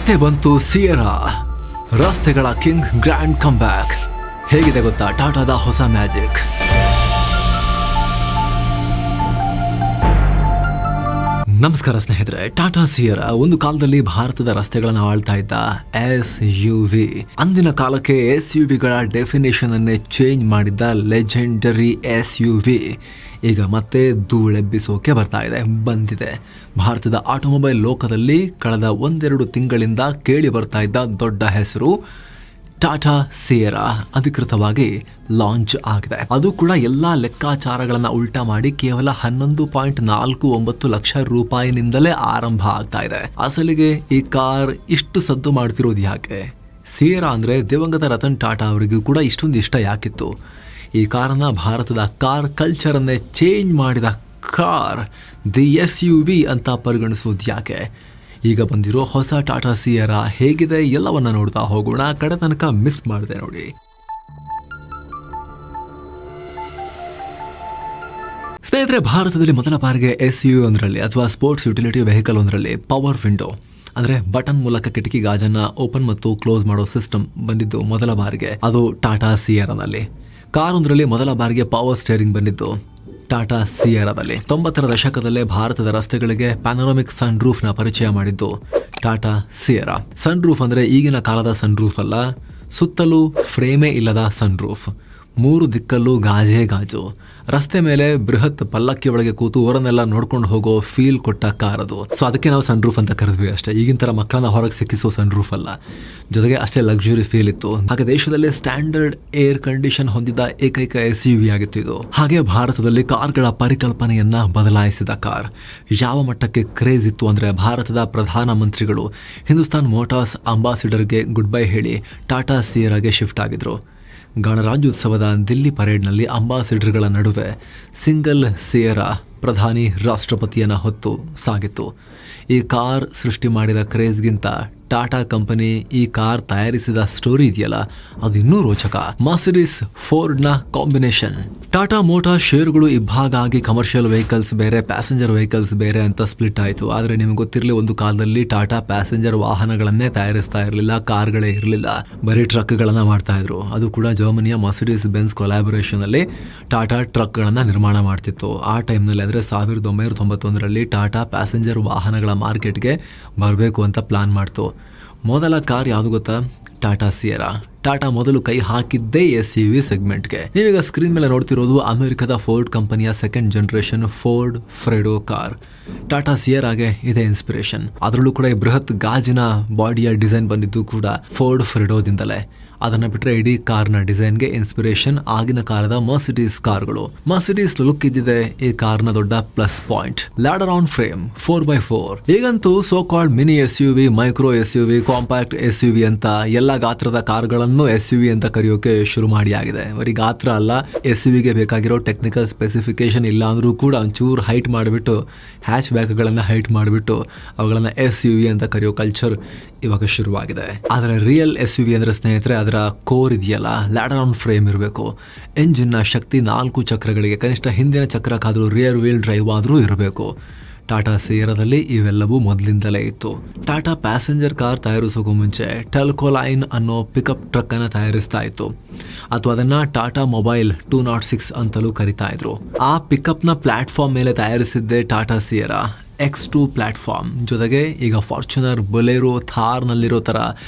ಮತ್ತೆ ಬಂತು ಸಿಯರಾ, ರಸ್ತೆಗಳ ಕಿಂಗ್ ಗ್ರ್ಯಾಂಡ್ ಕಮ್ಬ್ಯಾಕ್. ಹೇಗಿದೆ ಗೊತ್ತಾ ಟಾಟಾದ ಹೊಸ ಮ್ಯಾಜಿಕ್? ನಮಸ್ಕಾರ ಸ್ನೇಹಿತರೆ. ಟಾಟಾ ಸಿಯರಾ ಒಂದು ಕಾಲದಲ್ಲಿ ಭಾರತದ ರಸ್ತೆಗಳನ್ನು ಆಳ್ತಾ ಇದ್ದ SUV. ಅಂದಿನ ಕಾಲಕ್ಕೆ SUVಗಳ ಡೆಫಿನೇಷನ್ ಅನ್ನೇ ಚೇಂಜ್ ಮಾಡಿದ್ದ ಲೆಜೆಂಡರಿ SUV ಈಗ ಮತ್ತೆ ಧೂಳೆಬ್ಬಿಸೋಕೆ ಬಂದಿದೆ. ಭಾರತದ ಆಟೋಮೊಬೈಲ್ ಲೋಕದಲ್ಲಿ ಕಳೆದ ಒಂದೆರಡು ತಿಂಗಳಿಂದ ಕೇಳಿ ಬರ್ತಾ ಇದ್ದ ದೊಡ್ಡ ಹೆಸರು ಟಾಟಾ ಸಿಯರಾ ಅಧಿಕೃತವಾಗಿ ಲಾಂಚ್ ಆಗಿದೆ. ಅದು ಕೂಡ ಎಲ್ಲಾ ಲೆಕ್ಕಾಚಾರಗಳನ್ನ ಉಲ್ಟಾ ಮಾಡಿ ಕೇವಲ 11.49 ಲಕ್ಷ ರೂಪಾಯಿನಿಂದಲೇ ಆರಂಭ ಆಗ್ತಾ ಇದೆ. ಅಸಲಿಗೆ ಈ ಕಾರ್ ಇಷ್ಟು ಸದ್ದು ಮಾಡ್ತಿರೋದು ಯಾಕೆ? ಸಿಯರಾ ಅಂದ್ರೆ ದಿವಂಗತ ರತನ್ ಟಾಟಾ ಅವರಿಗೂ ಕೂಡ ಇಷ್ಟೊಂದು ಇಷ್ಟ ಯಾಕಿತ್ತು? ಈ ಕಾರನ್ನ ಭಾರತದ ಕಾರ್ ಕಲ್ಚರ್ ಅನ್ನೇ ಚೇಂಜ್ ಮಾಡಿದ ಕಾರ್ ದಿ SUV ಅಂತ ಪರಿಗಣಿಸೋದು ಯಾಕೆ? ಈಗ ಬಂದಿರೋ ಹೊಸ ಟಾಟಾ ಸಿಯರಾ ಹೇಗಿದೆ ಎಲ್ಲವನ್ನ ನೋಡ್ತಾ ಹೋಗೋಣ. ಕಡೆ ತನಕ ಮಿಸ್ ಮಾಡಿದೆ ನೋಡಿ. ಸ್ನೇಹಿತರೆ, ಭಾರತದಲ್ಲಿ ಮೊದಲ ಬಾರಿಗೆ SUV ಒಂದರಲ್ಲಿ ಅಥವಾ ಸ್ಪೋರ್ಟ್ಸ್ ಯುಟಿಲಿಟಿ ವೆಹಿಕಲ್ ಒಂದರಲ್ಲಿ ಪವರ್ ವಿಂಡೋ ಅಂದ್ರೆ ಬಟನ್ ಮೂಲಕ ಕಿಟಕಿ ಗಾಜನ್ನ ಓಪನ್ ಮತ್ತು ಕ್ಲೋಸ್ ಮಾಡೋ ಸಿಸ್ಟಮ್ ಬಂದಿದ್ದು ಮೊದಲ ಬಾರಿಗೆ. ಅದು ಟಾಟಾ ಸಿಯರಾದಲ್ಲಿ. ಕಾರ್ ಒಂದರಲ್ಲಿ ಮೊದಲ ಬಾರಿಗೆ ಪವರ್ ಸ್ಟೇರಿಂಗ್ ಬಂದಿದ್ದು ಟಾಟಾ ಸಿಯರಾದಲ್ಲಿ. 90ರ ದಶಕದಲ್ಲೇ ಭಾರತದ ರಸ್ತೆಗಳಿಗೆ ಪ್ಯಾನೋರಾಮಿಕ್ ಸನ್ ರೂಫ್ ನ ಪರಿಚಯ ಮಾಡಿದ್ದು ಟಾಟಾ ಸಿಯರಾ. ಸನ್ ರೂಫ್ ಅಂದ್ರೆ ಈಗಿನ ಕಾಲದ ಸನ್ ರೂಫ್ ಅಲ್ಲ, ಸುತ್ತಲೂ ಫ್ರೇಮೇ ಇಲ್ಲದ ಸನ್ ರೂಫ್, 3 ದಿಕ್ಕಲ್ಲೂ ಗಾಜೇ ಗಾಜು, ರಸ್ತೆ ಮೇಲೆ ಬೃಹತ್ ಪಲ್ಲಕ್ಕಿ ಒಳಗೆ ಕೂತು ಊರನ್ನೆಲ್ಲ ನೋಡ್ಕೊಂಡು ಹೋಗೋ ಫೀಲ್ ಕೊಟ್ಟ ಕಾರ್ ಅದು. ಸೊ ಅದಕ್ಕೆ ನಾವು ಸನ್ ರೂಫ್ ಅಂತ ಕರೆದ್ವಿ ಅಷ್ಟೇ. ಈಗಿನ ತರ ಮಕ್ಕಳನ್ನ ಹೊರಗೆ ಸಿಕ್ಕಿಸೋ ಸನ್ ರೂಫ್ ಅಲ್ಲ, ಜೊತೆಗೆ ಅಷ್ಟೇ ಲಕ್ಸುರಿ ಫೀಲ್ ಇತ್ತು. ಹಾಗೆ ದೇಶದಲ್ಲಿ ಸ್ಟ್ಯಾಂಡರ್ಡ್ ಏರ್ ಕಂಡೀಷನ್ ಹೊಂದಿದ್ದ ಏಕೈಕ SUV ಆಗಿತ್ತು ಇದು. ಹಾಗೆ ಭಾರತದಲ್ಲಿ ಕಾರ್ಗಳ ಪರಿಕಲ್ಪನೆಯನ್ನ ಬದಲಾಯಿಸಿದ ಕಾರ್. ಯಾವ ಮಟ್ಟಕ್ಕೆ ಕ್ರೇಜ್ ಇತ್ತು ಅಂದ್ರೆ ಭಾರತದ ಪ್ರಧಾನಮಂತ್ರಿಗಳು ಹಿಂದೂಸ್ತಾನ್ ಮೋಟಾರ್ಸ್ ಅಂಬಾಸಿಡರ್ಗೆ ಗುಡ್ ಬೈ ಹೇಳಿ ಟಾಟಾ ಸಿಯರಾಗೆ ಶಿಫ್ಟ್ ಆಗಿದ್ರು. ಗಣರಾಜ್ಯೋತ್ಸವದ ದಿಲ್ಲಿ ಪರೇಡ್ನಲ್ಲಿ ಅಂಬಾಸಿಡರ್ಗಳ ನಡುವೆ ಸಿಂಗಲ್ ಸಿಯರಾ ಪ್ರಧಾನಿ ರಾಷ್ಟ್ರಪತಿಯನ್ನ ಹೊತ್ತು ಸಾಗಿತ್ತು. ಈ ಕಾರ್ ಸೃಷ್ಟಿ ಮಾಡಿದ ಕ್ರೇಜ್ಗಿಂತ ಟಾಟಾ ಕಂಪನಿ ಈ ಕಾರ್ ತಯಾರಿಸಿದ ಸ್ಟೋರಿ ಇದೆಯಲ್ಲ, ಅದು ಇನ್ನೂ ರೋಚಕ. ಮರ್ಸಿಡಿಸ್ ಫೋರ್ಡ್ ನ ಕಾಂಬಿನೇಷನ್. ಟಾಟಾ ಮೋಟಾರ್ ಷೇರುಗಳು ಇಬ್ಬಾಗ ಆಗಿ ಕಮರ್ಷಿಯಲ್ ವೆಹಿಕಲ್ಸ್ ಬೇರೆ, ಪ್ಯಾಸೆಂಜರ್ ವೆಹಿಕಲ್ಸ್ ಬೇರೆ ಅಂತ ಸ್ಪ್ಲಿಟ್ ಆಯಿತು. ಆದರೆ ನಿಮ್ಗೆ ಗೊತ್ತಿರಲಿ, ಒಂದು ಕಾಲದಲ್ಲಿ ಟಾಟಾ ಪ್ಯಾಸೆಂಜರ್ ವಾಹನಗಳನ್ನೇ ತಯಾರಿಸ್ತಾ ಇರಲಿಲ್ಲ, ಕಾರ್ಗಳೇ ಇರಲಿಲ್ಲ, ಬರೀ ಟ್ರಕ್ಗಳನ್ನ ಮಾಡ್ತಾ ಇದ್ರು. ಅದು ಕೂಡ ಜರ್ಮನಿಯ ಮರ್ಸಿಡಿಸ್ ಬೆನ್ಸ್ ಕೊಲಾಬರೇಷನ್ ಅಲ್ಲಿ ಟಾಟಾ ಟ್ರಕ್ಗಳನ್ನ ನಿರ್ಮಾಣ ಮಾಡ್ತಿತ್ತು. ಆ ಟೈಮ್ನಲ್ಲಿ ಅಂದ್ರೆ 1991ರಲ್ಲಿ ಟಾಟಾ ಪ್ಯಾಸೆಂಜರ್ ವಾಹನಗಳ ಮಾರ್ಕೆಟ್ಗೆ ಬರಬೇಕು ಅಂತ ಪ್ಲಾನ್ ಮಾಡ್ತು. ಮೊದಲ ಕಾರ್ ಯಾವುದು ಗೊತ್ತಾ? ಟಾಟಾ ಸಿಯರಾ. ಟಾಟಾ ಮೊದಲು ಕೈ ಹಾಕಿದ್ದೇ SUV ಸೆಗ್ಮೆಂಟ್ಗೆ. ನೀವೀಗ ಸ್ಕ್ರೀನ್ ಮೇಲೆ ನೋಡ್ತಿರೋದು ಅಮೆರಿಕದ ಫೋರ್ಡ್ ಕಂಪನಿಯ ಸೆಕೆಂಡ್ ಜನರೇಷನ್ ಫೋರ್ಡ್ ಫ್ರೆಡೋ ಕಾರ್. ಟಾಟಾ ಸಿಯರಾಗೆ ಇದೇ ಇನ್ಸ್ಪಿರೇಷನ್. ಅದರಲ್ಲೂ ಕೂಡ ಈ ಬೃಹತ್ ಗಾಜಿನ ಬಾಡಿಯ ಡಿಸೈನ್ ಬಂದಿದ್ದು ಕೂಡ ಫೋರ್ಡ್ ಫ್ರೆಡೋದಿಂದಲೇ. ಅದನ್ನ ಬಿಟ್ಟರೆ ಇಡೀ ಕಾರ್ನ ಡಿಸೈನ್ಗೆ ಇನ್ಸ್ಪಿರೇಷನ್ ಆಗಿನ ಕಾಲದ ಮರ್ಸಿಡೀಸ್ ಕಾರ್ಗಳು. ಮರ್ಸಿಡೀಸ್ ಲುಕ್ ಇದ್ದಿದೆ ಈ ಕಾರ್ನ ದೊಡ್ಡ plus point. Ladder on frame 4x4. ಈಗಂತೂ so called mini SUV, micro SUV, compact SUV ಅಂತ ಎಲ್ಲ ಗಾತ್ರದ ಕಾರ್ಗಳನ್ನು SUV ಅಂತ ಕರೆಯೋಕೆ ಶುರು ಮಾಡಿ ಆಗಿದೆ. ಬರೀ ಗಾತ್ರ ಅಲ್ಲ, SUVಗೆ ಬೇಕಾಗಿರೋ ಟೆಕ್ನಿಕಲ್ ಸ್ಪೆಸಿಫಿಕೇಶನ್ ಇಲ್ಲ ಅಂದ್ರೂ ಕೂಡ ಒಂಚೂರು ಹೈಟ್ ಮಾಡಿಬಿಟ್ಟು, ಹ್ಯಾಚ್ ಬ್ಯಾಕ್ಗಳನ್ನ ಹೈಟ್ ಮಾಡಿಬಿಟ್ಟು ಅವುಗಳನ್ನ SUV ಅಂತ ಕರೆಯೋ ಕಲ್ಚರ್ ಇವಾಗ ಶುರುವಾಗಿದೆ. ಆದರೆ ರಿಯಲ್ SUV ಅಂದ್ರೆ ಸ್ನೇಹಿತರೆ, ಅದರ ಕೋರ್ ಇದೆಯಲ್ಲ, ಲ್ಯಾಡರ್ ಆನ್ ಫ್ರೇಮ್ ಇರಬೇಕು. ಎಂಜಿನ್ ನ ಶಕ್ತಿ 4 ಚಕ್ರಗಳಿಗೆ, ಕನಿಷ್ಠ ಹಿಂದಿನ ಚಕ್ರಕ್ಕಾದ್ರೂ ರಿಯರ್ ವೀಲ್ ಡ್ರೈವ್ ಆದ್ರೂ ಇರಬೇಕು. ಟಾಟಾ ಸಿಯರಾದಲ್ಲಿ ಇವೆಲ್ಲವೂ ಮೊದಲಿಂದಲೇ ಇತ್ತು. ಟಾಟಾ ಪ್ಯಾಸೆಂಜರ್ ಕಾರ್ ತಯಾರಿಸೋಕ್ಕೂ ಮುಂಚೆ ಟೆಲ್ಕೋಲೈನ್ ಅನ್ನೋ ಪಿಕಪ್ ಟ್ರಕ್ ಅನ್ನ ತಯಾರಿಸ್ತಾ ಇತ್ತು, ಅಥವಾ ಅದನ್ನ ಟಾಟಾ ಮೊಬೈಲ್ 206 ಅಂತಲೂ ಕರಿತಾ ಇದ್ರು. ಆ ಪಿಕಪ್ ನ ಪ್ಲಾಟ್ಫಾರ್ಮ್ ಮೇಲೆ ತಯಾರಿಸಿದ್ದೇ ಟಾಟಾ ಸಿಯರಾ X2 ಪ್ಲಾಟ್ಫಾರ್ಮ್. ಜೊತೆಗೆ ಈಗ ಫಾರ್ಚುನರ್, ಬೊಲೆರೋ, ಥಾರ್ ನಲ್ಲಿರೋ ತರ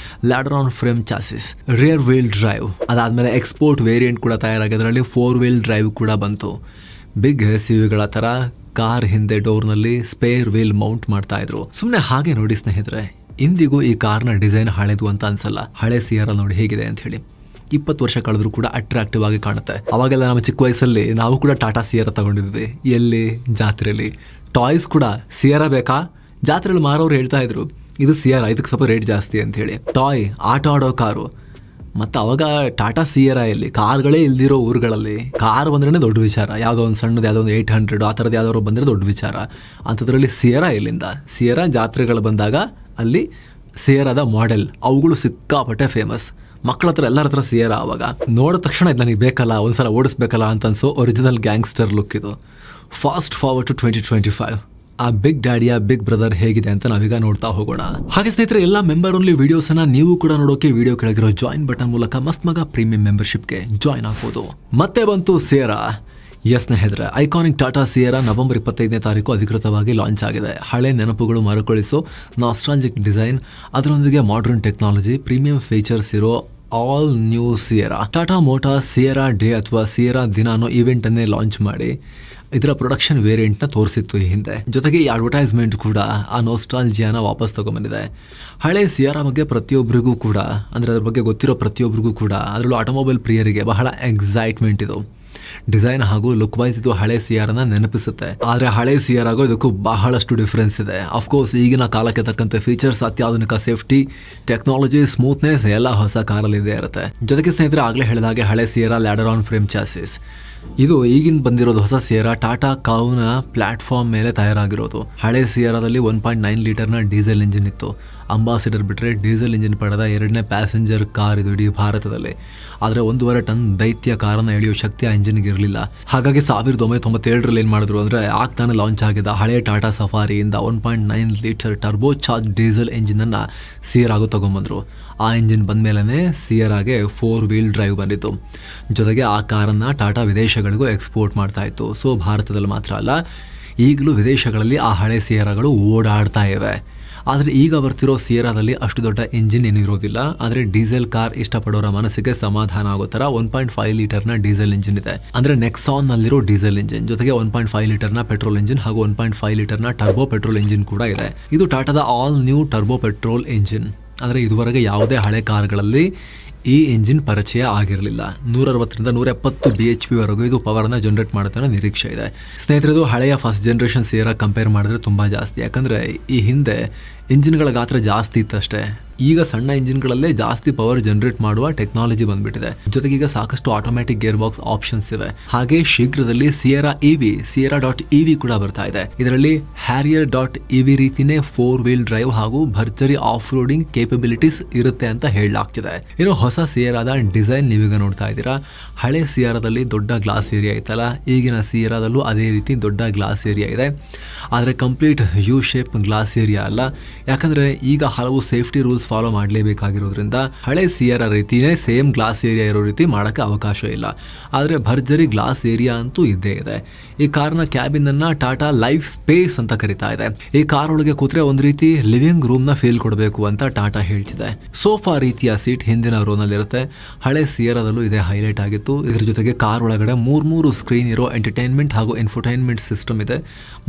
ladder on frame chassis, rear wheel drive. ಅದಾದ್ಮೇಲೆ ಎಕ್ಸ್ಪೋರ್ಟ್ ವೇರಿಯಂಟ್ ಕೂಡ ತಯಾರಾಗಿ ಅದರಲ್ಲಿ 4 ವೀಲ್ ಡ್ರೈವ್ ಕೂಡ ಬಂತು. ಬಿಗ್ SUVಗಳ ತರ ಕಾರ್ ಹಿಂದೆ ಡೋರ್ನಲ್ಲಿ ಸ್ಪೇರ್ ವೀಲ್ ಮೌಂಟ್ ಮಾಡ್ತಾ ಇದ್ರು. ಸುಮ್ಮನೆ ಹಾಗೆ ನೋಡಿ ಸ್ನೇಹಿತರೆ, ಇಂದಿಗೂ ಈ ಕಾರ್ನ ಡಿಸೈನ್ ಹಳೆದು ಅಂತ ಅನ್ಸಲ್ಲ. ಹಳೆ ಸಿಯರಾ ನೋಡಿ ಹೇಗಿದೆ ಅಂತ ಹೇಳಿ. 20 ವರ್ಷ ಕಳೆದ್ರೂ ಕೂಡ ಅಟ್ರಾಕ್ಟಿವ್ ಆಗಿ ಕಾಣುತ್ತೆ. ಅವಾಗೆಲ್ಲ ನಮ್ಮ ಚಿಕ್ಕ ವಯಸ್ಸಲ್ಲಿ ನಾವು ಕೂಡ ಟಾಟಾ ಸಿಯರಾ ತಗೊಂಡಿದ್ವಿ. ಎಲ್ಲಿ? ಜಾತ್ರೆಯಲ್ಲಿ. ಟಾಯ್ಸ್ ಕೂಡ ಸಿಯರಾ ಬೇಕಾ? ಜಾತ್ರೆಯಲ್ಲಿ ಮಾರೋರು ಹೇಳ್ತಾ ಇದ್ರು ಇದು ಸಿಯರಾ, ಇದಕ್ಕೆ ಸ್ವಲ್ಪ ರೇಟ್ ಜಾಸ್ತಿ ಅಂತ ಹೇಳಿ. ಟಾಯ್, ಆಟ ಆಡೋ ಕಾರು. ಮತ್ತು ಅವಾಗ ಟಾಟಾ ಸಿಯರಾ ಎಲ್ಲಿ? ಕಾರ್ಗಳೇ ಇಲ್ದಿರೋ ಊರುಗಳಲ್ಲಿ ಕಾರ್ ಬಂದ್ರೇ ದೊಡ್ಡ ವಿಚಾರ. ಯಾವುದೋ ಒಂದು ಸಣ್ಣದು, ಯಾವುದೋ ಒಂದು 800 ಆ ಥರದ್ದು ಯಾವ್ದಾದ್ರು ಬಂದರೆ ದೊಡ್ಡ ವಿಚಾರ. ಅಂಥದ್ರಲ್ಲಿ ಸಿಯರಾ ಎಲ್ಲಿಂದ? ಸಿಯರಾ ಜಾತ್ರೆಗಳು ಬಂದಾಗ ಅಲ್ಲಿ ಸಿಯರಾದ ಮಾಡೆಲ್ ಅವುಗಳು ಸಿಕ್ಕಾಪಟ್ಟೆ ಫೇಮಸ್. ಮಕ್ಕಳ ಹತ್ರ ಎಲ್ಲರ ಹತ್ರ ಸಿಯರಾ. ಅವಾಗ ನೋಡಿದ ತಕ್ಷಣ ಇದು ನನಗೆ ಬೇಕಲ್ಲ, ಒಂದ್ಸಲ ಓಡಿಸ್ಬೇಕಲ್ಲ ಅಂತ ಅನ್ಸೋ ಒರಿಜಿನಲ್ ಗ್ಯಾಂಗ್ಸ್ಟರ್ ಲುಕ್ ಇದು. Fast forward to 2025. ಆ ಬಿಗ್ ಡ್ಯಾಡಿಯ ಬಿಗ್ ಬ್ರದರ್ ಹೇಗಿದೆ ಅಂತ ನಾವೀಗ ನೋಡ್ತಾ ಹೋಗೋಣ. ಹಾಗೆ ಸ್ನೇಹಿತರೆ, ಎಲ್ಲ ಮೆಂಬರ್ ಓನ್ಲಿ ವಿಡಿಯೋಸ್ ಅನ್ನ ನೀವು ಕೂಡ ನೋಡೋಕೆ ವಿಡಿಯೋ ಕೆಳಗಿರೋ ಜಾಯಿನ್ ಬಟನ್ ಮೂಲಕ ಮಸ್ತ್ ಮಗ ಪ್ರೀಮಿಯಂ ಮೆಂಬರ್ಶಿಪ್ಗೆ ಜಾಯಿನ್ ಆಗ್ಬೋದು. ಮತ್ತೆ ಬಂತು ಸಿಯರಾ. ಎಸ್ ಸ್ನೇಹಿತರೆ, ಐಕಾನಿಕ್ ಟಾಟಾ ಸಿಯರಾ ನವೆಂಬರ್ 25ನೇ ತಾರೀಕು ಅಧಿಕೃತವಾಗಿ ಲಾಂಚ್ ಆಗಿದೆ. ಹಳೆ ನೆನಪುಗಳು ಮರುಕಳಿಸೋ ನಾಸ್ಟಾಲ್ಜಿಕ್ ಡಿಸೈನ್, ಅದರೊಂದಿಗೆ ಮಾಡರ್ನ್ ಟೆಕ್ನಾಲಜಿ, ಪ್ರೀಮಿಯಂ ಫೀಚರ್ಸ್ ಇರೋ all new Sierra. Tata Motors Sierra day ಅಥವಾ ಸಿಯರಾ ದಿನ ಅನ್ನೋ ಈವೆಂಟ್ ಅನ್ನೇ ಲಾಂಚ್ ಮಾಡಿ ಇದರ ಪ್ರೊಡಕ್ಷನ್ ವೇರಿಯಂಟ್ನ ತೋರಿಸಿತ್ತು ಈ ಹಿಂದೆ. ಜೊತೆಗೆ ಈ ಅಡ್ವರ್ಟೈಸ್ಮೆಂಟ್ ಕೂಡ ಆ ನೋಸ್ಟಾಲ್ಜಿಯಾನ ವಾಪಸ್ ತಗೊಂಡ್ಬಂದಿದೆ. ಹಳೆ ಸಿಯರಾ ಬಗ್ಗೆ ಪ್ರತಿಯೊಬ್ಬರಿಗೂ ಕೂಡ, ಅಂದರೆ ಅದ್ರ ಬಗ್ಗೆ ಗೊತ್ತಿರೋ ಪ್ರತಿಯೊಬ್ಬರಿಗೂ ಕೂಡ, ಅದರಲ್ಲೂ ಆಟೋಮೊಬೈಲ್ ಪ್ರಿಯರಿಗೆ ಬಹಳ ಎಕ್ಸೈಟ್ಮೆಂಟ್ ಇದು. ಡಿಸೈನ್ ಹಾಗೂ ಲುಕ್ ವೈಸ್ ಇದು ಹಳೆ ಸಿಯರಾನ ನೆನಪಿಸುತ್ತೆ. ಆದರೆ ಹಳೆ ಸಿಯರಾಗೂ ಇದಕ್ಕೂ ಬಹಳಷ್ಟು ಡಿಫ್ರೆನ್ಸ್ ಇದೆ. ಅಫ್ಕೋರ್ಸ್ ಈಗಿನ ಕಾಲಕ್ಕೆ ತಕ್ಕಂತೆ ಫೀಚರ್ಸ್, ಅತ್ಯಾಧುನಿಕ ಸೇಫ್ಟಿ, ಟೆಕ್ನಾಲಜಿ, ಸ್ಮೂತ್ನೆಸ್ ಎಲ್ಲ ಹೊಸ ಕಾರಲ್ಲಿ ಇದೇ ಇರುತ್ತೆ. ಜೊತೆಗೆ ಸ್ನೇಹಿತರೆ, ಆಗಲೇ ಹೇಳಿದ ಹಾಗೆ ಹಳೆ ಸಿಯರಾ ಲ್ಯಾಡರ್ ಆನ್ ಫ್ರೇಮ್ ಚಾಸಿಸ್. ಇದು ಈಗಿನ ಬಂದಿರೋದು ಹೊಸ ಸಿಯರಾ ಟಾಟಾ ಕಾವ್ನ ಪ್ಲಾಟ್ಫಾರ್ಮ್ ಮೇಲೆ ತಯಾರಾಗಿರೋದು. ಹಳೆ ಸಿಯರಾದಲ್ಲಿ 1.9 ಲೀಟರ್ನ ಡೀಸೆಲ್ ಇಂಜಿನ್ ಇತ್ತು. ಅಂಬಾಸಿಡರ್ ಬಿಟ್ಟರೆ ಡೀಸೆಲ್ ಇಂಜಿನ್ ಪಡೆದ 2ನೇ ಪ್ಯಾಸೆಂಜರ್ ಕಾರ್ ಇದು ಇಡೀ ಭಾರತದಲ್ಲಿ. ಆದರೆ 1.5 ಟನ್ ದೈತ್ಯ ಕಾರನ್ನು ಎಳೆಯುವ ಶಕ್ತಿ ಆ ಇಂಜಿನ್ಗೆ ಇರಲಿಲ್ಲ. ಹಾಗಾಗಿ 1997ರಲ್ಲಿ ಏನು ಮಾಡಿದ್ರು ಅಂದರೆ, ಆಗ್ತಾನೆ ಲಾಂಚ್ ಆಗಿದ್ದ ಹಳೆಯ ಟಾಟಾ ಸಫಾರಿಯಿಂದ 1.9 ಲೀಟರ್ ಟರ್ಬೋ ಚಾರ್ಜ್ ಡೀಸೆಲ್ ಇಂಜಿನನ್ನು ಸಿಯರಾಗೂ ತಗೊಂಬಂದರು. ಆ ಇಂಜಿನ್ ಬಂದ ಮೇಲೇ ಸಿಯರಾಗೆ 4 ವೀಲ್ ಡ್ರೈವ್ ಬಂದಿತ್ತು. ಜೊತೆಗೆ ಆ ಕಾರನ್ನು ಟಾಟಾ ವಿದೇಶಗಳಿಗೂ ಎಕ್ಸ್ಪೋರ್ಟ್ ಮಾಡ್ತಾ ಇತ್ತು. ಸೊ ಭಾರತದಲ್ಲಿ ಮಾತ್ರ ಅಲ್ಲ, ಈಗಲೂ ವಿದೇಶಗಳಲ್ಲಿ ಆ ಹಳೆ ಸಿಯರಾಗಳು ಓಡಾಡ್ತಾ ಇವೆ. ಆದರೆ ಈಗ ಬರ್ತಿರೋ ಸಿಯರಾದಲ್ಲಿ ಅಷ್ಟು ದೊಡ್ಡ ಇಂಜಿನ್ ಏನಿರೋದಿಲ್ಲ. ಆದರೆ ಡೀಸೆಲ್ ಕಾರ್ ಇಷ್ಟಪಡೋರ ಮನಸ್ಸಿಗೆ ಸಮಾಧಾನ ಆಗೋ ಥರ 1.5 ಲೀಟರ್ನ ಡೀಸೆಲ್ ಇಂಜಿನ್ ಇದೆ. ಅಂದರೆ ನೆಕ್ಸಾನ್ನಲ್ಲಿರೋ ಡೀಸೆಲ್ ಇಂಜಿನ್ ಜೊತೆಗೆ 1.5 ಲೀಟರ್ನ ಪೆಟ್ರೋಲ್ ಇಂಜಿನ್ ಹಾಗೂ 1.5 ಲೀಟರ್ನ ಟರ್ಬೋ ಪೆಟ್ರೋಲ್ ಇಂಜಿನ್ ಕೂಡ ಇದೆ. ಇದು ಟಾಟಾದ all new turbo petrol engine. ಅಂದರೆ ಇದುವರೆಗೆ ಯಾವುದೇ ಹಳೆ ಕಾರ್ಗಳಲ್ಲಿ ಈ ಇಂಜಿನ್ ಪರಿಚಯ ಆಗಿರಲಿಲ್ಲ. 160ರಿಂದ 170 BHP ವರೆಗೂ ಇದು ಪವರ್ನ ಜನರೇಟ್ ಮಾಡುತ್ತೆ ಅನ್ನೋ ನಿರೀಕ್ಷೆ ಇದೆ. ಸ್ನೇಹಿತರೆ, ಇದು ಹಳೆಯ ಫಸ್ಟ್ ಜನರೇಷನ್ ಸಿಯರಾ ಕಂಪೇರ್ ಮಾಡಿದ್ರೆ ತುಂಬ ಜಾಸ್ತಿ. ಯಾಕಂದರೆ ಈ ಹಿಂದೆ ಇಂಜಿನ್ಗಳ ಗಾತ್ರ ಜಾಸ್ತಿ ಇತ್ತಷ್ಟೇ. ಈಗ ಸಣ್ಣ ಇಂಜಿನ್ಗಳಲ್ಲೇ ಜಾಸ್ತಿ ಪವರ್ ಜನರೇಟ್ ಮಾಡುವ ಟೆಕ್ನಾಲಜಿ ಬಂದ್ಬಿಟ್ಟಿದೆ. ಜೊತೆಗೆ ಈಗ ಸಾಕಷ್ಟು ಆಟೋಮ್ಯಾಟಿಕ್ ಗೇರ್ ಬಾಕ್ಸ್ ಆಪ್ಷನ್ಸ್ ಇವೆ. ಹಾಗೆ ಶೀಘ್ರದಲ್ಲಿ ಸಿಯರಾ.EV ಕೂಡ ಬರ್ತಾ ಇದೆ. ಇದರಲ್ಲಿ Harrier.EV ರೀತಿನೇ 4 ವೀಲ್ ಡ್ರೈವ್ ಹಾಗೂ ಭರ್ಜರಿ ಆಫ್ ರೋಡಿಂಗ್ ಕೇಪಬಿಲಿಟೀಸ್ ಇರುತ್ತೆ ಅಂತ ಹೇಳಲಾಗ್ತಿದೆ. ಇನ್ನು ಹೊಸ ಸಿಯರಾದ ಡಿಸೈನ್ ನೀವೀಗ ನೋಡ್ತಾ ಇದ್ದೀರಾ. ಹಳೆ ಸಿಯರಾದಲ್ಲಿ ದೊಡ್ಡ ಗ್ಲಾಸ್ ಏರಿಯಾ ಇತ್ತಲ್ಲ, ಈಗಿನ ಸಿಯರಾದಲ್ಲೂ ಅದೇ ರೀತಿ ದೊಡ್ಡ ಗ್ಲಾಸ್ ಏರಿಯಾ ಇದೆ. ಆದರೆ complete U shape glass area ಅಲ್ಲ. ಯಾಕಂದರೆ ಈಗ ಹಲವು ಸೇಫ್ಟಿ ರೂಲ್ಸ್ ಫಾಲೋ ಮಾಡಲೇಬೇಕಾಗಿರೋದ್ರಿಂದ ಹಳೆ ಸಿಯರಾ ರೀತಿಯೇ ಸೇಮ್ ಗ್ಲಾಸ್ ಏರಿಯಾ ಇರೋ ರೀತಿ ಮಾಡೋಕ್ಕೆ ಅವಕಾಶ ಇಲ್ಲ. ಆದರೆ ಭರ್ಜರಿ ಗ್ಲಾಸ್ ಏರಿಯಾ ಅಂತೂ ಇದ್ದೇ ಇದೆ. ಈ ಕಾರ್ನ ಕ್ಯಾಬಿನ್ ಅನ್ನ ಟಾಟಾ ಲೈಫ್ ಸ್ಪೇಸ್ ಅಂತ ಕರಿತಾ ಇದೆ. ಈ ಕಾರ್ ಒಳಗೆ ಕೂತ್ರೆ ಒಂದು ರೀತಿ ಲಿವಿಂಗ್ ರೂಮ್ ನ ಫೀಲ್ ಕೊಡಬೇಕು ಅಂತ ಟಾಟಾ ಹೇಳ್ತಿದೆ. ಸೋಫಾ ರೀತಿಯ ಸೀಟ್ ಹಿಂದಿನ ರೋನಲ್ಲಿ ಇರುತ್ತೆ. ಹಳೆ ಸಿಯರಾದಲ್ಲೂ ಇದೇ ಹೈಲೈಟ್ ಆಗಿತ್ತು. ಇದ್ರ ಜೊತೆಗೆ ಕಾರ್ ಒಳಗಡೆ 3 ಸ್ಕ್ರೀನ್ ಇರೋ ಎಂಟರ್ಟೈನ್ಮೆಂಟ್ ಹಾಗೂ ಇನ್ಫೋಟೈನ್ಮೆಂಟ್ ಸಿಸ್ಟಮ್ ಇದೆ.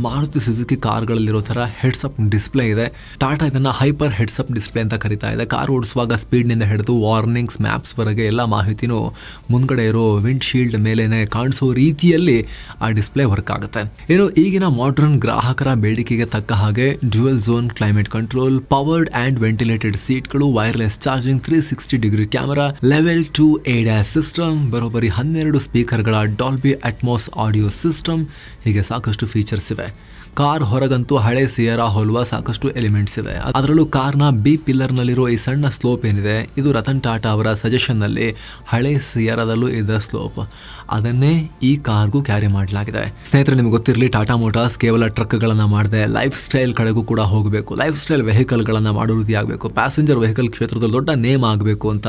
ಮಾರುತಿ ಸುಜುಕಿ ಕಾರ್ಗಳಲ್ಲಿರೋ ತರ ಹೆಡ್ಸ್ ಅಪ್ ಡಿಸ್ಪ್ಲೇ ಇದೆ. ಟಾಟಾ ಇದನ್ನ ಹೈಪರ್ ಹೆಡ್ಸ್ ಅಪ್ ಡಿಸ್ಪ್ಲೇ ಅಂತ ಕರಿತಾ ಇದೆ. ಕಾರ್ ಓಡಿಸುವಾಗ ಸ್ಪೀಡ್ನಿಂದ ಹಿಡಿದು ವಾರ್ನಿಂಗ್ಸ್, ಮ್ಯಾಪ್ಸ್ ವರೆಗೆ ಎಲ್ಲ ಮಾಹಿತಿನೂ ಮುಂದ್ಗಡೆ ಇರೋ ವಿಂಡ್ ಶೀಲ್ಡ್ ಮೇಲೇನೆ ಕಾಣಿಸೋ ರೀತಿಯಲ್ಲಿ ಆ ಡಿಸ್ಪ್ಲೇ ವರ್ಕ್ ಆಗುತ್ತೆ. ಏನು ಈಗಿನ ಮಾಡರ್ನ್ ಗ್ರಾಹಕರ ಬೇಡಿಕೆಗೆ ತಕ್ಕ ಹಾಗೆ dual zone climate control, powered and ventilated ಸೀಟ್ಗಳು, wireless charging, 360 degree camera, level 2 ADAS system, ಬರೋಬ್ಬರಿ 12 ಸ್ಪೀಕರ್ಗಳ ಡಾಲ್ಬಿ ಅಟ್ಮಾಸ್ ಆಡಿಯೋ ಸಿಸ್ಟಮ್, ಹೀಗೆ ಸಾಕಷ್ಟು ಫೀಚರ್ಸ್ ಇವೆ. ಕಾರ್ ಹೊರಗಂತೂ ಹಳೆ ಸಿಯರಾ ಹೋಲುವ ಸಾಕಷ್ಟು ಎಲಿಮೆಂಟ್ಸ್ ಇವೆ. ಅದರಲ್ಲೂ ಕಾರ್ನ B ಪಿಲ್ಲರ್ ನಲ್ಲಿರೋ ಈ ಸಣ್ಣ ಸ್ಲೋಪ್ ಏನಿದೆ, ಇದು ರತನ್ ಟಾಟಾ ಅವರ ಸಜೆಷನ್ ನಲ್ಲಿ ಹಳೆ ಸಿಯರಾದಲ್ಲೂ ಇದ್ದ ಸ್ಲೋಪ್. ಅದನ್ನೇ ಈ ಕಾರ್ಗೂ ಕ್ಯಾರಿ ಮಾಡಲಾಗಿದೆ. ಸ್ನೇಹಿತರೆ, ನಿಮ್ಗೆ ಗೊತ್ತಿರಲಿ, ಟಾಟಾ ಮೋಟಾರ್ಸ್ ಕೇವಲ ಟ್ರಕ್ಗಳನ್ನ ಮಾಡದೆ ಲೈಫ್ ಸ್ಟೈಲ್ ಕಡೆಗೂ ಕೂಡ ಹೋಗಬೇಕು. ಲೈಫ್ ಸ್ಟೈಲ್ ವೆಹಿಕಲ್ಗಳನ್ನ ಮಾಡೋ ರೀತಿ ಆಗಬೇಕು. ಪ್ಯಾಸೆಂಜರ್ ವೆಹಿಕಲ್ ಕ್ಷೇತ್ರದಲ್ಲಿ ದೊಡ್ಡ ನೇಮ್ ಆಗಬೇಕು ಅಂತ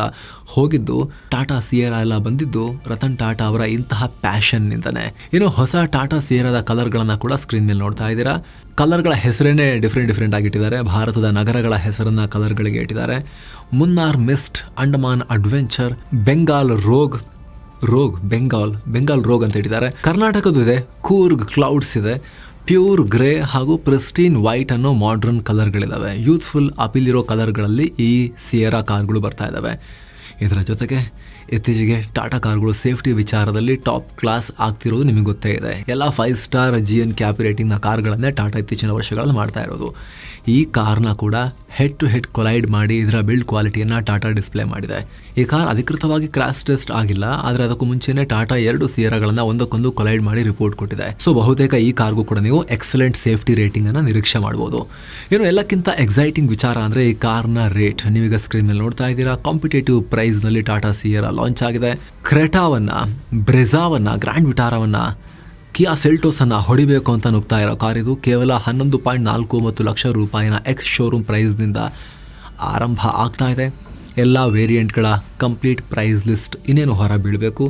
ಹೋಗಿದ್ದು ಟಾಟಾ ಸಿಯರಾ ಎಲ್ಲ ಬಂದಿದ್ದು ರತನ್ ಟಾಟಾ ಅವರ ಇಂತಹ ಪ್ಯಾಷನ್ ನಿಂದನೆ. ಇನ್ನು ಹೊಸ ಟಾಟಾ ಸಿಯರಾದ ಕಲರ್ಗಳನ್ನ ಕೂಡ ಸ್ಕ್ರೀನ್ ಮೇಲೆ ನೋಡ್ತಾ ಇದ್ದೀರಾ. ಕಲರ್ಗಳ ಹೆಸರೇನೆ ಡಿಫ್ರೆಂಟ್ ಆಗಿಟ್ಟಿದ್ದಾರೆ. ಭಾರತದ ನಗರಗಳ ಹೆಸರನ್ನ ಕಲರ್ಗಳಿಗೆ ಇಟ್ಟಿದ್ದಾರೆ. ಮುನ್ನಾರ್ ಮಿಸ್ಟ್, ಅಂಡಮಾನ್ ಅಡ್ವೆಂಚರ್, ಬೆಂಗಾಲ್ ಬೆಂಗಾಲ್ ರೋಗ್ ಅಂತ ಇಟ್ಟಿದ್ದಾರೆ. ಕರ್ನಾಟಕದ್ದು ಇದೆ, ಕೂರ್ಗ್ ಕ್ಲೌಡ್ಸ್ ಇದೆ, ಪ್ಯೂರ್ ಗ್ರೇ ಹಾಗೂ ಪ್ರೆಸ್ಟೀನ್ ವೈಟ್ ಅನ್ನೋ ಮಾಡರ್ನ್ ಕಲರ್ಗಳಿದಾವೆ. ಯೂತ್ಫುಲ್ ಅಪೀಲ್ ಇರೋ ಕಲರ್ಗಳಲ್ಲಿ ಈ ಸಿಯರಾ ಕಾರ್ಗಳು ಬರ್ತಾ ಇದ್ದಾವೆ. ಇದರ ಜೊತೆಗೆ ಇತ್ತೀಚೆಗೆ ಟಾಟಾ ಕಾರ್ಗಳು ಸೇಫ್ಟಿ ವಿಚಾರದಲ್ಲಿ ಟಾಪ್ ಕ್ಲಾಸ್ ಆಗ್ತಿರೋದು ನಿಮಗೆ ಗೊತ್ತೇ ಇದೆ. ಎಲ್ಲ 5 ಸ್ಟಾರ್ GN ಕ್ಯಾಪ್ ರೇಟಿಂಗ್ನ ಕಾರ್ಗಳನ್ನೇ ಟಾಟಾ ಇತ್ತೀಚಿನ ವರ್ಷಗಳಲ್ಲಿ ಮಾಡ್ತಾ ಇರೋದು. ಈ ಕಾರ್ನ ಕೂಡ ಹೆಡ್ ಟು ಹೆಡ್ ಕೊಲೈಡ್ ಮಾಡಿ ಇದರ ಬಿಲ್ಡ್ ಕ್ವಾಲಿಟಿಯನ್ನು ಟಾಟಾ ಡಿಸ್ಪ್ಲೇ ಮಾಡಿದೆ. ಈ ಕಾರ್ ಅಧಿಕೃತವಾಗಿ ಕ್ರಾಶ್ ಟೆಸ್ಟ್ ಆಗಿಲ್ಲ, ಆದರೆ ಅದಕ್ಕೂ ಮುಂಚೆನೇ ಟಾಟಾ 2 ಸಿಯರಾಗಳನ್ನು ಒಂದಕ್ಕೊಂದು ಕೊಲೈಡ್ ಮಾಡಿ ರಿಪೋರ್ಟ್ ಕೊಟ್ಟಿದೆ. ಸೊ ಬಹುತೇಕ ಈ ಕಾರ್ಗೂ ಕೂಡ ನೀವು ಎಕ್ಸಲೆಂಟ್ ಸೇಫ್ಟಿ ರೇಟಿಂಗ್ ಅನ್ನು ನಿರೀಕ್ಷೆ ಮಾಡಬಹುದು. ಇನ್ನು ಎಲ್ಲಕ್ಕಿಂತ ಎಕ್ಸೈಟಿಂಗ್ ವಿಚಾರ ಅಂದರೆ ಈ ಕಾರ್ನ ರೇಟ್. ನೀವೀಗ ಸ್ಕ್ರೀನ್ ಮೇಲೆ ನೋಡ್ತಾ ಇದ್ದೀರಾ. ಕಾಂಪಿಟೇಟಿವ್ ಪ್ರೈಸ್ ನಲ್ಲಿ ಟಾಟಾ ಸಿಯರಾ ಲಾಂಚ್ ಆಗಿದೆ. ಕ್ರೆಟಾವನ್ನ, ಬ್ರೆಜಾವನ್ನ, ಗ್ರ್ಯಾಂಡ್ ವಿಟಾರಾವನ್ನ ಕಿಯಾ ಸೆಲ್ಟೋಸನ್ನು ಹೊಡಿಬೇಕು ಅಂತ ನುಗ್ತಾ ಇರೋ ಕಾರ್ ಇದು. ಕೇವಲ 11.49 ಲಕ್ಷ ರೂಪಾಯಿನ ಎಕ್ಸ್ ಶೋರೂಮ್ ಪ್ರೈಸ್ನಿಂದ ಆರಂಭ ಆಗ್ತಾ ಇದೆ. ಎಲ್ಲ ವೇರಿಯಂಟ್ಗಳ ಕಂಪ್ಲೀಟ್ ಪ್ರೈಸ್ ಲಿಸ್ಟ್ ಇನ್ನೇನು ಹೊರ ಬೀಳಬೇಕು.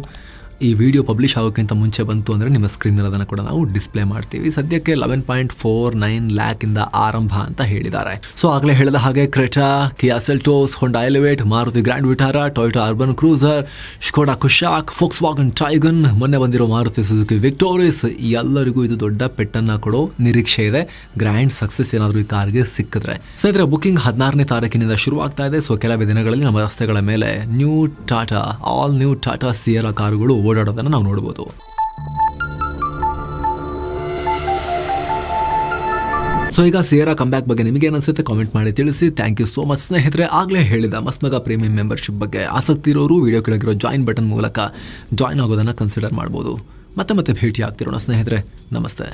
ಈ ವಿಡಿಯೋ ಪಬ್ಲಿಷ್ ಆಗೋಕ್ಕಿಂತ ಮುಂಚೆ ಬಂತು ಅಂದರೆ ನಿಮ್ಮ ಸ್ಕ್ರೀನಲ್ಲಿ ಅದನ್ನು ಕೂಡ ನಾವು ಡಿಸ್ಪ್ಲೇ ಮಾಡ್ತೀವಿ. ಸದ್ಯಕ್ಕೆ 11.49 ಲ್ಯಾಕಿಂದ ಆರಂಭ ಅಂತ ಹೇಳಿದ್ದಾರೆ. ಸೊ ಆಗಲೇ ಹೇಳಿದ ಹಾಗೆ Creta, Kia Seltos, Honda Elevate, Maruti Grand Vitara, Toyota Urban Cruiser, Skoda Kushaq, Volkswagen Taigun, ಮೊನ್ನೆ ಬಂದಿರೋ ಮಾರುತಿ ಸುಜುಕಿ ವಿಕ್ಟೋರಿಸ್, ಎಲ್ಲರಿಗೂ ಇದು ದೊಡ್ಡ ಪೆಟ್ಟನ್ನು ಕೊಡೋ ನಿರೀಕ್ಷೆ ಇದೆ. ಗ್ರ್ಯಾಂಡ್ ಸಕ್ಸಸ್ ಏನಾದರೂ ಈ ಕಾರ್ಗೆ ಸಿಕ್ಕಿದ್ರೆ. ಸ್ನೇಹಿತರೆ, ಬುಕಿಂಗ್ 16ನೇ ತಾರೀಕಿನಿಂದ ಶುರುವಾಗ್ತಾ ಇದೆ. ಸೊ ಕೆಲವೇ ದಿನಗಳಲ್ಲಿ ನಮ್ಮ ರಸ್ತೆಗಳ ಮೇಲೆ ಆಲ್ ನ್ಯೂ ಟಾಟಾ ಸಿಯರಾ ಕಾರುಗಳು ಓಡಾಡೋದನ್ನು ನಾವು ನೋಡ್ಬೋದು. ಸೊ ಈಗ ಸಿಯರಾ ಕಂಬ್ಯಾಕ್ ಬಗ್ಗೆ ನಿಮಗೆ ಅನಿಸುತ್ತೆ ಕಾಮೆಂಟ್ ಮಾಡಿ ತಿಳಿಸಿ. ಥ್ಯಾಂಕ್ ಯು ಸೋ ಮಚ್ ಸ್ನೇಹಿತರೆ. ಆಗಲೇ ಹೇಳಿದ ಮಸ್ಮಗ ಪ್ರೀಮಿಯಂ ಮೆಂಬರ್ಶಿಪ್ ಬಗ್ಗೆ ಆಸಕ್ತಿ ಇರೋರು ವಿಡಿಯೋ ಕೆಳಗಿರೋ ಜಾಯಿನ್ ಬಟನ್ ಮೂಲಕ ಜಾಯಿನ್ ಆಗೋದನ್ನು ಕನ್ಸಿಡರ್ ಮಾಡ್ಬೋದು. ಮತ್ತೆ ಭೇಟಿ ಆಗ್ತಿರೋಣ ಸ್ನೇಹಿತರೆ. ನಮಸ್ತೆ.